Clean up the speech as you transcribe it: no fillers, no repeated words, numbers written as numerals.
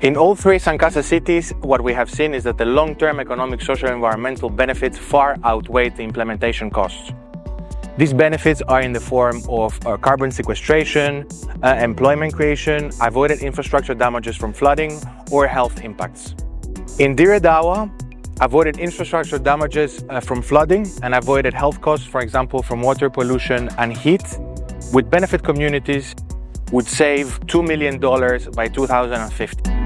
In all three SUNCASA cities, what we have seen is that the long-term economic, social, and environmental benefits far outweigh the implementation costs. These benefits are in the form of carbon sequestration, employment creation, avoided infrastructure damages from flooding, or health impacts. In Dire Dawa, avoided infrastructure damages from flooding and avoided health costs, for example, from water pollution and heat, with benefit communities would save $2 million by 2050.